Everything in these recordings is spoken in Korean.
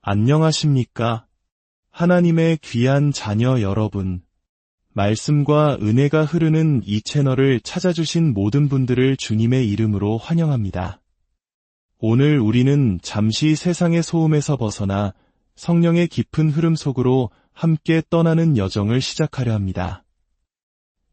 안녕하십니까? 하나님의 귀한 자녀 여러분. 말씀과 은혜가 흐르는 이 채널을 찾아주신 모든 분들을 주님의 이름으로 환영합니다. 오늘 우리는 잠시 세상의 소음에서 벗어나 성령의 깊은 흐름 속으로 함께 떠나는 여정을 시작하려 합니다.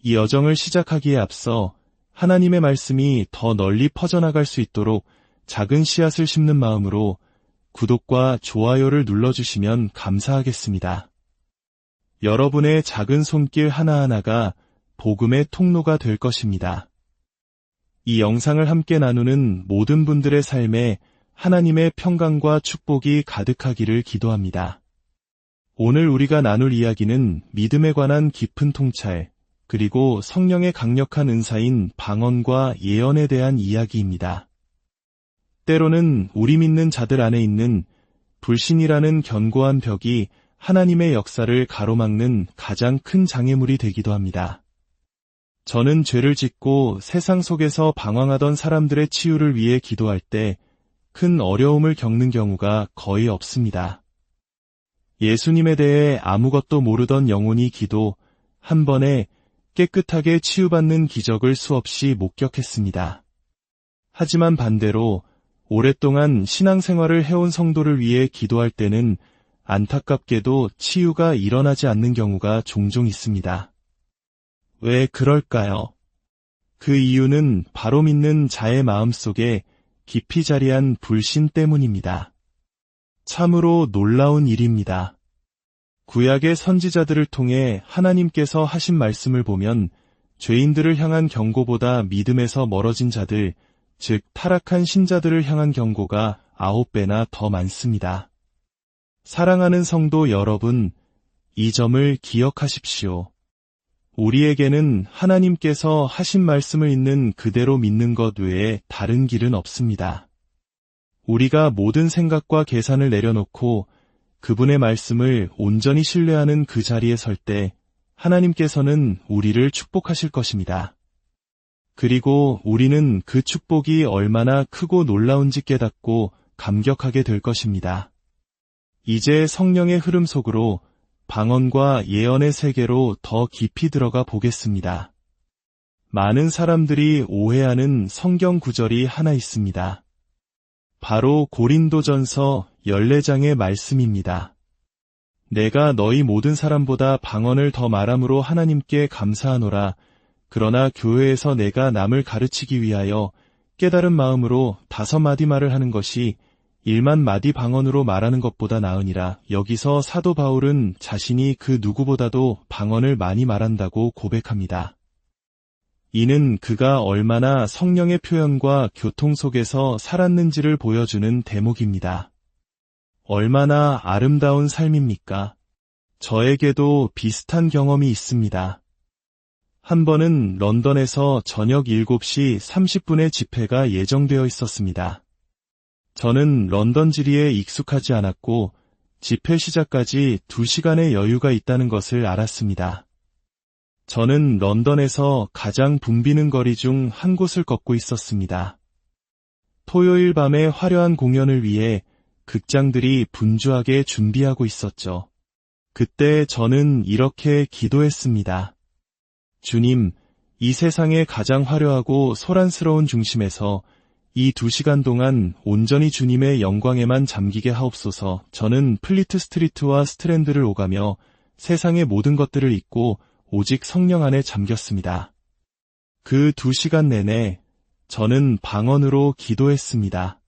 이 여정을 시작하기에 앞서 하나님의 말씀이 더 널리 퍼져나갈 수 있도록 작은 씨앗을 심는 마음으로 구독과 좋아요를 눌러주시면 감사하겠습니다. 여러분의 작은 손길 하나하나가 복음의 통로가 될 것입니다. 이 영상을 함께 나누는 모든 분들의 삶에 하나님의 평강과 축복이 가득하기를 기도합니다. 오늘 우리가 나눌 이야기는 믿음에 관한 깊은 통찰, 그리고 성령의 강력한 은사인 방언과 예언에 대한 이야기입니다. 때로는 우리 믿는 자들 안에 있는 불신이라는 견고한 벽이 하나님의 역사를 가로막는 가장 큰 장애물이 되기도 합니다. 저는 죄를 짓고 세상 속에서 방황하던 사람들의 치유를 위해 기도할 때 큰 어려움을 겪는 경우가 거의 없습니다. 예수님에 대해 아무것도 모르던 영혼이 기도 한 번에 깨끗하게 치유받는 기적을 수없이 목격했습니다. 하지만 반대로 오랫동안 신앙생활을 해온 성도를 위해 기도할 때는 안타깝게도 치유가 일어나지 않는 경우가 종종 있습니다. 왜 그럴까요? 그 이유는 바로 믿는 자의 마음속에 깊이 자리한 불신 때문입니다. 참으로 놀라운 일입니다. 구약의 선지자들을 통해 하나님께서 하신 말씀을 보면 죄인들을 향한 경고보다 믿음에서 멀어진 자들, 즉 타락한 신자들을 향한 경고가 9배나 더 많습니다. 사랑하는 성도 여러분, 이 점을 기억하십시오. 우리에게는 하나님께서 하신 말씀을 있는 그대로 믿는 것 외에 다른 길은 없습니다. 우리가 모든 생각과 계산을 내려놓고 그분의 말씀을 온전히 신뢰하는 그 자리에 설 때 하나님께서는 우리를 축복하실 것입니다. 그리고 우리는 그 축복이 얼마나 크고 놀라운지 깨닫고 감격하게 될 것입니다. 이제 성령의 흐름 속으로 방언과 예언의 세계로 더 깊이 들어가 보겠습니다. 많은 사람들이 오해하는 성경 구절이 하나 있습니다. 바로 고린도전서 14장의 말씀입니다. 내가 너희 모든 사람보다 방언을 더 말함으로 하나님께 감사하노라. 그러나 교회에서 내가 남을 가르치기 위하여 깨달은 마음으로 5마디 말을 하는 것이 1만 마디 방언으로 말하는 것보다 나으니라. 여기서 사도 바울은 자신이 그 누구보다도 방언을 많이 말한다고 고백합니다. 이는 그가 얼마나 성령의 표현과 교통 속에서 살았는지를 보여주는 대목입니다. 얼마나 아름다운 삶입니까? 저에게도 비슷한 경험이 있습니다. 한 번은 런던에서 저녁 7시 30분에 집회가 예정되어 있었습니다. 저는 런던 지리에 익숙하지 않았고 집회 시작까지 2시간의 여유가 있다는 것을 알았습니다. 저는 런던에서 가장 붐비는 거리 중 한 곳을 걷고 있었습니다. 토요일 밤의 화려한 공연을 위해 극장들이 분주하게 준비하고 있었죠. 그때 저는 이렇게 기도했습니다. 주님, 이 세상의 가장 화려하고 소란스러운 중심에서 이 2시간 동안 온전히 주님의 영광에만 잠기게 하옵소서. 저는 플리트 스트리트와 스트랜드를 오가며 세상의 모든 것들을 잊고 오직 성령 안에 잠겼습니다. 그 2시간 내내 저는 방언으로 기도했습니다.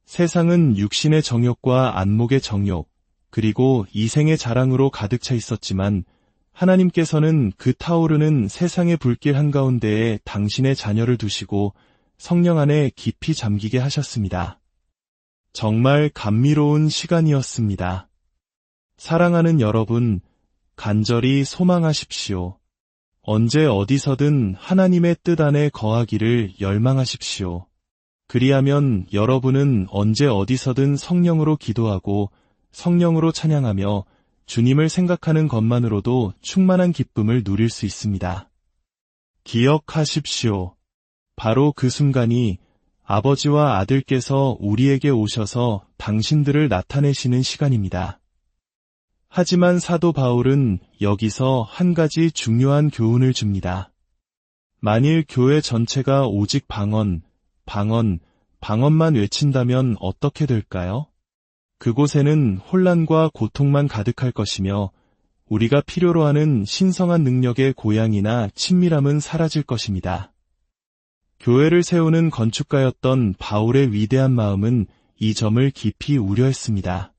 세상은 육신의 정욕과 안목의 정욕, 그리고 이생의 자랑으로 가득 차 있었지만 하나님께서는 그 타오르는 세상의 불길 한가운데에 당신의 자녀를 두시고 성령 안에 깊이 잠기게 하셨습니다. 정말 감미로운 시간이었습니다. 사랑하는 여러분, 간절히 소망하십시오. 언제 어디서든 하나님의 뜻 안에 거하기를 열망하십시오. 그리하면 여러분은 언제 어디서든 성령으로 기도하고 성령으로 찬양하며 주님을 생각하는 것만으로도 충만한 기쁨을 누릴 수 있습니다. 기억하십시오. 바로 그 순간이 아버지와 아들께서 우리에게 오셔서 당신들을 나타내시는 시간입니다. 하지만 사도 바울은 여기서 한 가지 중요한 교훈을 줍니다. 만일 교회 전체가 오직 방언만 외친다면 어떻게 될까요? 그곳에는 혼란과 고통만 가득할 것이며 우리가 필요로 하는 신성한 능력의 고향이나 친밀함은 사라질 것입니다. 교회를 세우는 건축가였던 바울의 위대한 마음은 이 점을 깊이 우려했습니다.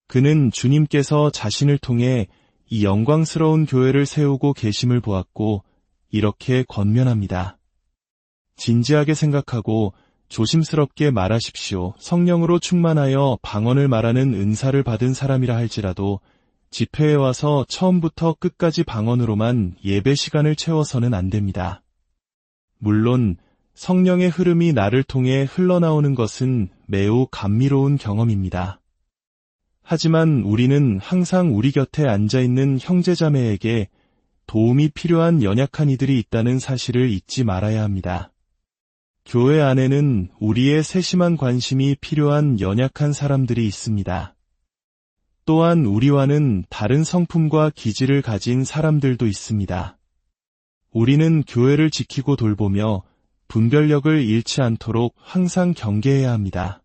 그는 주님께서 자신을 통해 이 영광스러운 교회를 세우고 계심을 보았고 이렇게 권면합니다. 진지하게 생각하고 조심스럽게 말하십시오. 성령으로 충만하여 방언을 말하는 은사를 받은 사람이라 할지라도 집회에 와서 처음부터 끝까지 방언으로만 예배 시간을 채워서는 안 됩니다. 물론 성령의 흐름이 나를 통해 흘러나오는 것은 매우 감미로운 경험입니다. 하지만 우리는 항상 우리 곁에 앉아있는 형제자매에게 도움이 필요한 연약한 이들이 있다는 사실을 잊지 말아야 합니다. 교회 안에는 우리의 세심한 관심이 필요한 연약한 사람들이 있습니다. 또한 우리와는 다른 성품과 기질을 가진 사람들도 있습니다. 우리는 교회를 지키고 돌보며 분별력을 잃지 않도록 항상 경계해야 합니다.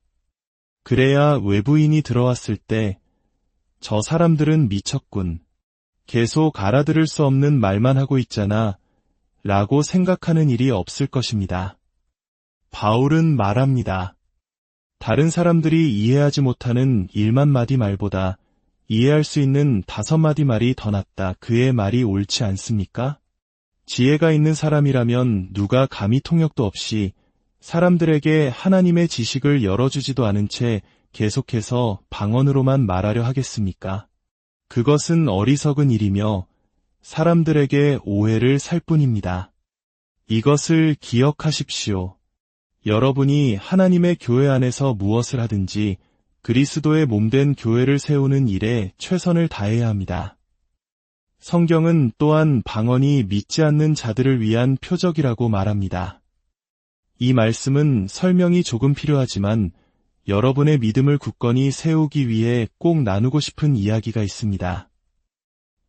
그래야 외부인이 들어왔을 때 저 사람들은 미쳤군. 계속 알아들을 수 없는 말만 하고 있잖아 라고 생각하는 일이 없을 것입니다. 바울은 말합니다. 다른 사람들이 이해하지 못하는 1만마디 말보다 이해할 수 있는 5마디 말이 더 낫다. 그의 말이 옳지 않습니까? 지혜가 있는 사람이라면 누가 감히 통역도 없이 사람들에게 하나님의 지식을 열어주지도 않은 채 계속해서 방언으로만 말하려 하겠습니까? 그것은 어리석은 일이며 사람들에게 오해를 살 뿐입니다. 이것을 기억하십시오. 여러분이 하나님의 교회 안에서 무엇을 하든지 그리스도의 몸된 교회를 세우는 일에 최선을 다해야 합니다. 성경은 또한 방언이 믿지 않는 자들을 위한 표적이라고 말합니다. 이 말씀은 설명이 조금 필요하지만 여러분의 믿음을 굳건히 세우기 위해 꼭 나누고 싶은 이야기가 있습니다.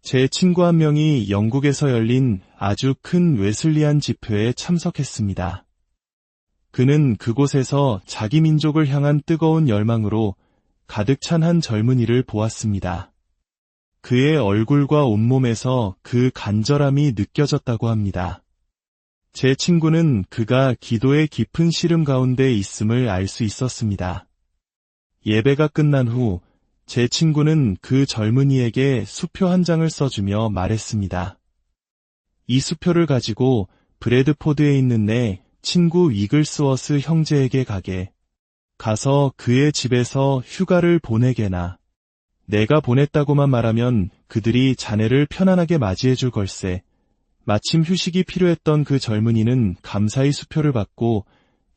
제 친구 한 명이 영국에서 열린 아주 큰 웨슬리안 집회에 참석했습니다. 그는 그곳에서 자기 민족을 향한 뜨거운 열망으로 가득 찬 한 젊은이를 보았습니다. 그의 얼굴과 온몸에서 그 간절함이 느껴졌다고 합니다. 제 친구는 그가 기도의 깊은 시름 가운데 있음을 알 수 있었습니다. 예배가 끝난 후 제 친구는 그 젊은이에게 수표 한 장을 써주며 말했습니다. 이 수표를 가지고 브래드포드에 있는 내 친구 위글스워스 형제에게 가서 그의 집에서 휴가를 보내게나. 내가 보냈다고만 말하면 그들이 자네를 편안하게 맞이해 줄 걸세. 마침 휴식이 필요했던 그 젊은이는 감사히 수표를 받고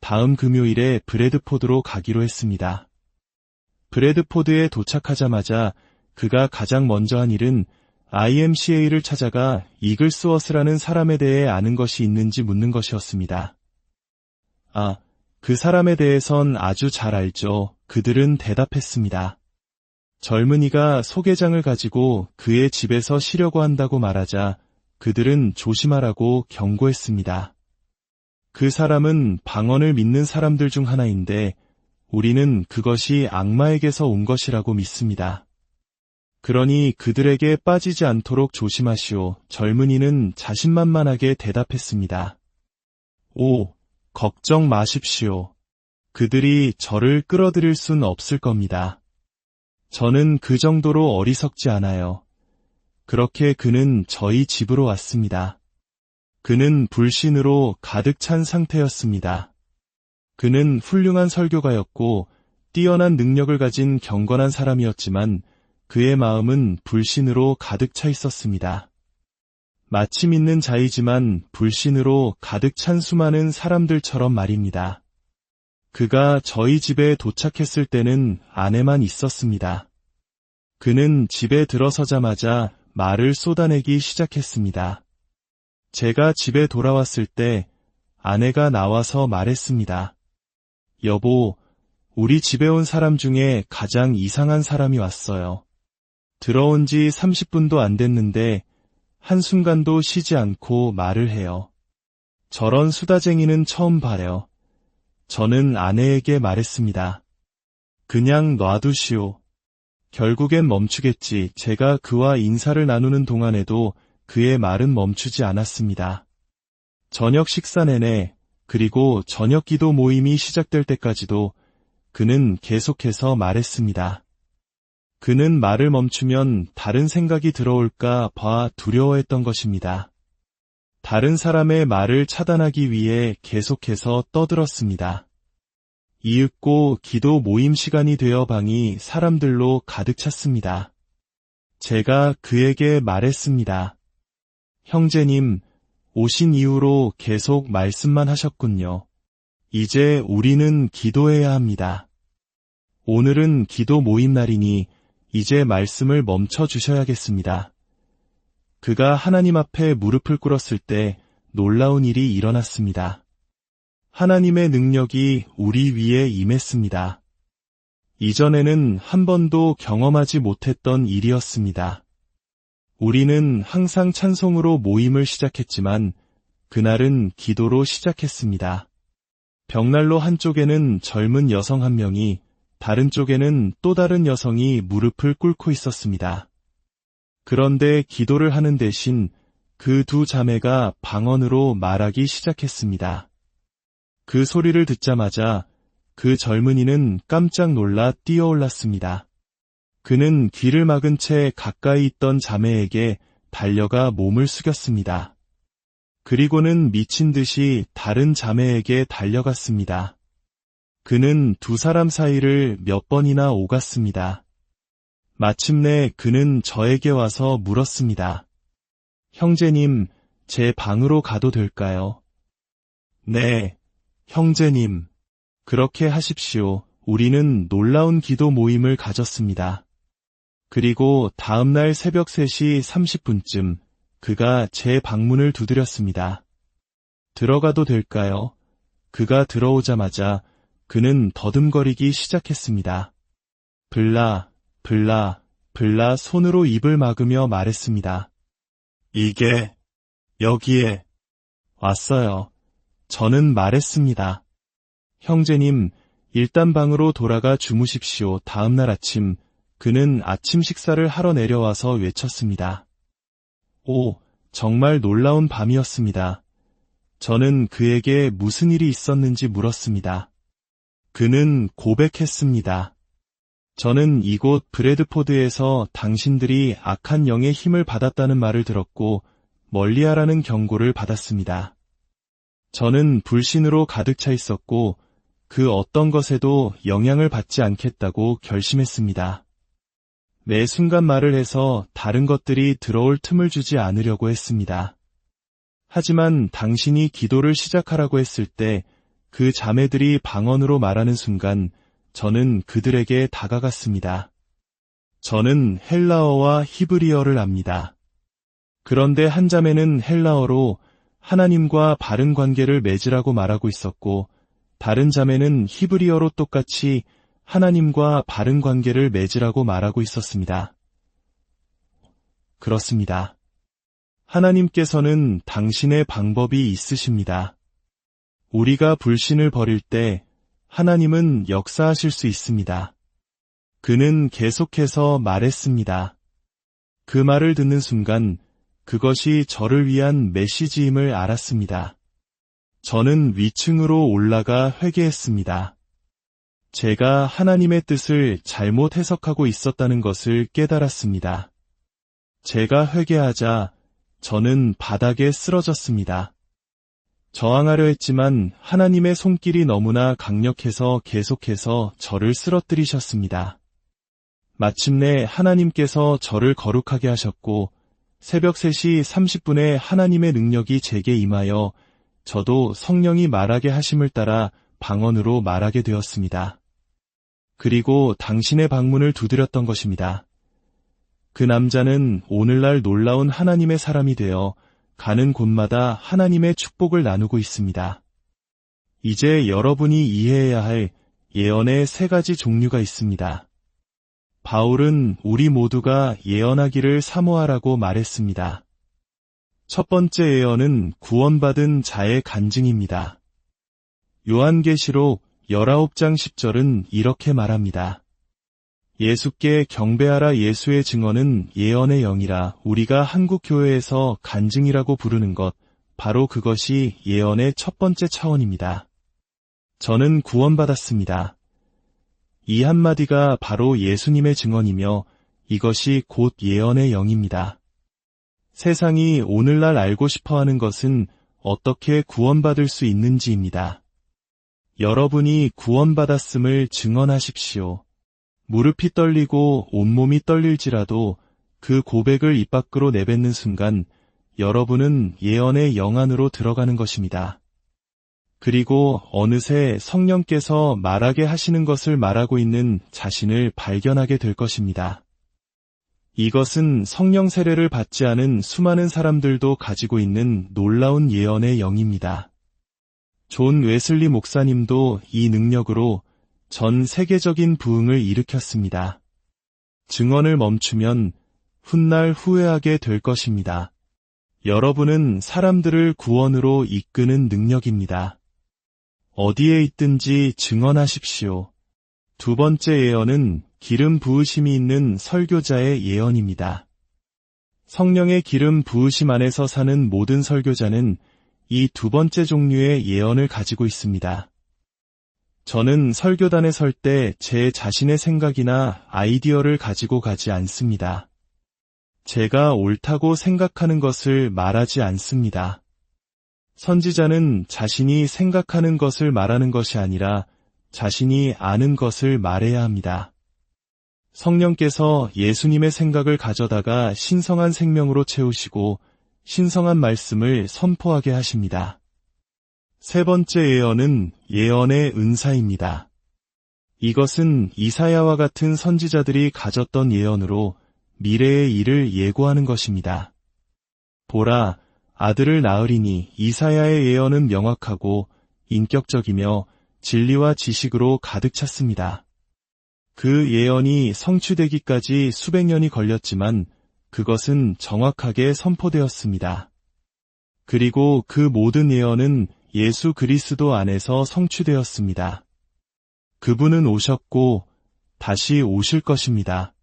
다음 금요일에 브래드포드로 가기로 했습니다. 브래드포드에 도착하자마자 그가 가장 먼저 한 일은 IMCA를 찾아가 이글스워스라는 사람에 대해 아는 것이 있는지 묻는 것이었습니다. 그 사람에 대해선 아주 잘 알죠. 그들은 대답했습니다. 젊은이가 소개장을 가지고 그의 집에서 쉬려고 한다고 말하자 그들은 조심하라고 경고했습니다. 그 사람은 방언을 믿는 사람들 중 하나인데 우리는 그것이 악마에게서 온 것이라고 믿습니다. 그러니 그들에게 빠지지 않도록 조심하시오. 젊은이는 자신만만하게 대답했습니다. 걱정 마십시오. 그들이 저를 끌어들일 순 없을 겁니다. 저는 그 정도로 어리석지 않아요. 그렇게 그는 저희 집으로 왔습니다. 그는 불신으로 가득 찬 상태였습니다. 그는 훌륭한 설교가였고 뛰어난 능력을 가진 경건한 사람이었지만 그의 마음은 불신으로 가득 차 있었습니다. 마치 믿는 자이지만 불신으로 가득 찬 수많은 사람들처럼 말입니다. 그가 저희 집에 도착했을 때는 아내만 있었습니다. 그는 집에 들어서자마자 말을 쏟아내기 시작했습니다. 제가 집에 돌아왔을 때 아내가 나와서 말했습니다. 여보, 우리 집에 온 사람 중에 가장 이상한 사람이 왔어요. 들어온 지 30분도 안 됐는데 한순간도 쉬지 않고 말을 해요. 저런 수다쟁이는 처음 봐요. 저는 아내에게 말했습니다. 그냥 놔두시오. 결국엔 멈추겠지. 제가 그와 인사를 나누는 동안에도 그의 말은 멈추지 않았습니다. 저녁 식사 내내, 그리고 저녁 기도 모임이 시작될 때까지도 그는 계속해서 말했습니다. 그는 말을 멈추면 다른 생각이 들어올까 봐 두려워했던 것입니다. 다른 사람의 말을 차단하기 위해 계속해서 떠들었습니다. 이윽고 기도 모임 시간이 되어 방이 사람들로 가득 찼습니다. 제가 그에게 말했습니다. 형제님, 오신 이후로 계속 말씀만 하셨군요. 이제 우리는 기도해야 합니다. 오늘은 기도 모임 날이니 이제 말씀을 멈춰 주셔야겠습니다. 그가 하나님 앞에 무릎을 꿇었을 때 놀라운 일이 일어났습니다. 하나님의 능력이 우리 위에 임했습니다. 이전에는 한 번도 경험하지 못했던 일이었습니다. 우리는 항상 찬송으로 모임을 시작했지만 그날은 기도로 시작했습니다. 벽난로 한쪽에는 젊은 여성 한 명이, 다른 쪽에는 또 다른 여성이 무릎을 꿇고 있었습니다. 그런데 기도를 하는 대신 그 두 자매가 방언으로 말하기 시작했습니다. 그 소리를 듣자마자 그 젊은이는 깜짝 놀라 뛰어올랐습니다. 그는 귀를 막은 채 가까이 있던 자매에게 달려가 몸을 숙였습니다. 그리고는 미친 듯이 다른 자매에게 달려갔습니다. 그는 두 사람 사이를 몇 번이나 오갔습니다. 마침내 그는 저에게 와서 물었습니다. 형제님, 제 방으로 가도 될까요? 네, 형제님. 그렇게 하십시오. 우리는 놀라운 기도 모임을 가졌습니다. 그리고 다음날 새벽 3시 30분쯤 그가 제 방문을 두드렸습니다. 들어가도 될까요? 그가 들어오자마자 그는 더듬거리기 시작했습니다. 블라, 블라, 블라 손으로 입을 막으며 말했습니다. 이게 여기에 왔어요. 저는 말했습니다. 형제님, 일단 방으로 돌아가 주무십시오. 다음날 아침, 그는 아침 식사를 하러 내려와서 외쳤습니다. 오, 정말 놀라운 밤이었습니다. 저는 그에게 무슨 일이 있었는지 물었습니다. 그는 고백했습니다. 저는 이곳 브래드포드에서 당신들이 악한 영의 힘을 받았다는 말을 들었고 멀리하라는 경고를 받았습니다. 저는 불신으로 가득 차 있었고 그 어떤 것에도 영향을 받지 않겠다고 결심했습니다. 매 순간 말을 해서 다른 것들이 들어올 틈을 주지 않으려고 했습니다. 하지만 당신이 기도를 시작하라고 했을 때 그 자매들이 방언으로 말하는 순간 저는 그들에게 다가갔습니다. 저는 헬라어와 히브리어를 압니다. 그런데 한 자매는 헬라어로 하나님과 바른 관계를 맺으라고 말하고 있었고 다른 자매는 히브리어로 똑같이 하나님과 바른 관계를 맺으라고 말하고 있었습니다. 그렇습니다. 하나님께서는 당신의 방법이 있으십니다. 우리가 불신을 버릴 때 하나님은 역사하실 수 있습니다. 그는 계속해서 말했습니다. 그 말을 듣는 순간 그것이 저를 위한 메시지임을 알았습니다. 저는 위층으로 올라가 회개했습니다. 제가 하나님의 뜻을 잘못 해석하고 있었다는 것을 깨달았습니다. 제가 회개하자 저는 바닥에 쓰러졌습니다. 저항하려 했지만 하나님의 손길이 너무나 강력해서 계속해서 저를 쓰러뜨리셨습니다. 마침내 하나님께서 저를 거룩하게 하셨고 새벽 3시 30분에 하나님의 능력이 제게 임하여 저도 성령이 말하게 하심을 따라 방언으로 말하게 되었습니다. 그리고 당신의 방문을 두드렸던 것입니다. 그 남자는 오늘날 놀라운 하나님의 사람이 되어 가는 곳마다 하나님의 축복을 나누고 있습니다. 이제 여러분이 이해해야 할 예언의 세 가지 종류가 있습니다. 바울은 우리 모두가 예언하기를 사모하라고 말했습니다. 첫 번째 예언은 구원받은 자의 간증입니다. 요한계시록 19장 10절은 이렇게 말합니다. 예수께 경배하라. 예수의 증언은 예언의 영이라. 우리가 한국교회에서 간증이라고 부르는 것, 바로 그것이 예언의 첫 번째 차원입니다. 저는 구원받았습니다. 이 한마디가 바로 예수님의 증언이며 이것이 곧 예언의 영입니다. 세상이 오늘날 알고 싶어하는 것은 어떻게 구원받을 수 있는지입니다. 여러분이 구원받았음을 증언하십시오. 무릎이 떨리고 온몸이 떨릴지라도 그 고백을 입 밖으로 내뱉는 순간 여러분은 예언의 영 안으로 들어가는 것입니다. 그리고 어느새 성령께서 말하게 하시는 것을 말하고 있는 자신을 발견하게 될 것입니다. 이것은 성령 세례를 받지 않은 수많은 사람들도 가지고 있는 놀라운 예언의 영입니다. 존 웨슬리 목사님도 이 능력으로 전 세계적인 부흥을 일으켰습니다. 증언을 멈추면 훗날 후회하게 될 것입니다. 여러분은 사람들을 구원으로 이끄는 능력입니다. 어디에 있든지 증언하십시오. 두 번째 예언은 기름 부으심이 있는 설교자의 예언입니다. 성령의 기름 부으심 안에서 사는 모든 설교자는 이 두 번째 종류의 예언을 가지고 있습니다. 저는 설교단에 설 때 제 자신의 생각이나 아이디어를 가지고 가지 않습니다. 제가 옳다고 생각하는 것을 말하지 않습니다. 선지자는 자신이 생각하는 것을 말하는 것이 아니라 자신이 아는 것을 말해야 합니다. 성령께서 예수님의 생각을 가져다가 신성한 생명으로 채우시고 신성한 말씀을 선포하게 하십니다. 세 번째 예언은 예언의 은사입니다. 이것은 이사야와 같은 선지자들이 가졌던 예언으로 미래의 일을 예고하는 것입니다. 보라, 아들을 낳으리니. 이사야의 예언은 명확하고 인격적이며 진리와 지식으로 가득 찼습니다. 그 예언이 성취되기까지 수백 년이 걸렸지만 그것은 정확하게 선포되었습니다. 그리고 그 모든 예언은 예수 그리스도 안에서 성취되었습니다. 그분은 오셨고 다시 오실 것입니다.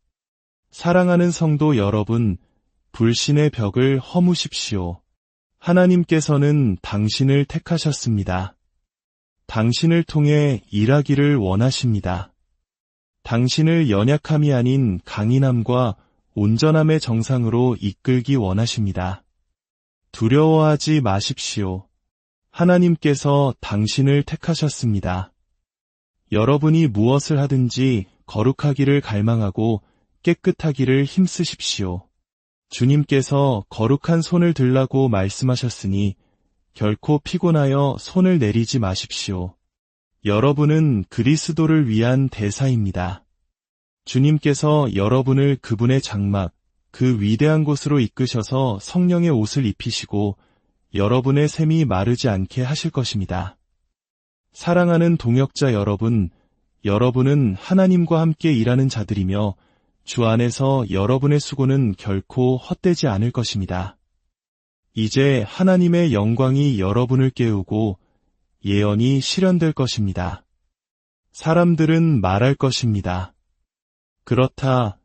사랑하는 성도 여러분, 불신의 벽을 허무십시오. 하나님께서는 당신을 택하셨습니다. 당신을 통해 일하기를 원하십니다. 당신을 연약함이 아닌 강인함과 온전함의 정상으로 이끌기 원하십니다. 두려워하지 마십시오. 하나님께서 당신을 택하셨습니다. 여러분이 무엇을 하든지 거룩하기를 갈망하고 깨끗하기를 힘쓰십시오. 주님께서 거룩한 손을 들라고 말씀하셨으니 결코 피곤하여 손을 내리지 마십시오. 여러분은 그리스도를 위한 대사입니다. 주님께서 여러분을 그분의 장막, 그 위대한 곳으로 이끄셔서 성령의 옷을 입히시고 여러분의 샘이 마르지 않게 하실 것입니다. 사랑하는 동역자 여러분, 여러분은 하나님과 함께 일하는 자들이며 주 안에서 여러분의 수고는 결코 헛되지 않을 것입니다. 이제 하나님의 영광이 여러분을 깨우고 예언이 실현될 것입니다. 사람들은 말할 것입니다. 그렇다,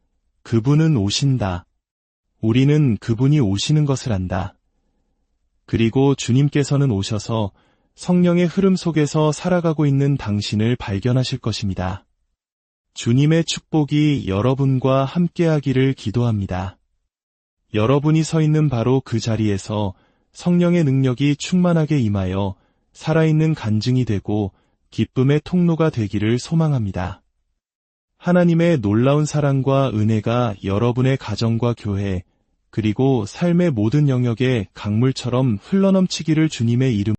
그분은 오신다. 우리는 그분이 오시는 것을 안다. 그리고 주님께서는 오셔서 성령의 흐름 속에서 살아가고 있는 당신을 발견하실 것입니다. 주님의 축복이 여러분과 함께하기를 기도합니다. 여러분이 서 있는 바로 그 자리에서 성령의 능력이 충만하게 임하여 살아있는 간증이 되고 기쁨의 통로가 되기를 소망합니다. 하나님의 놀라운 사랑과 은혜가 여러분의 가정과 교회, 그리고 삶의 모든 영역에 강물처럼 흘러넘치기를 주님의 이름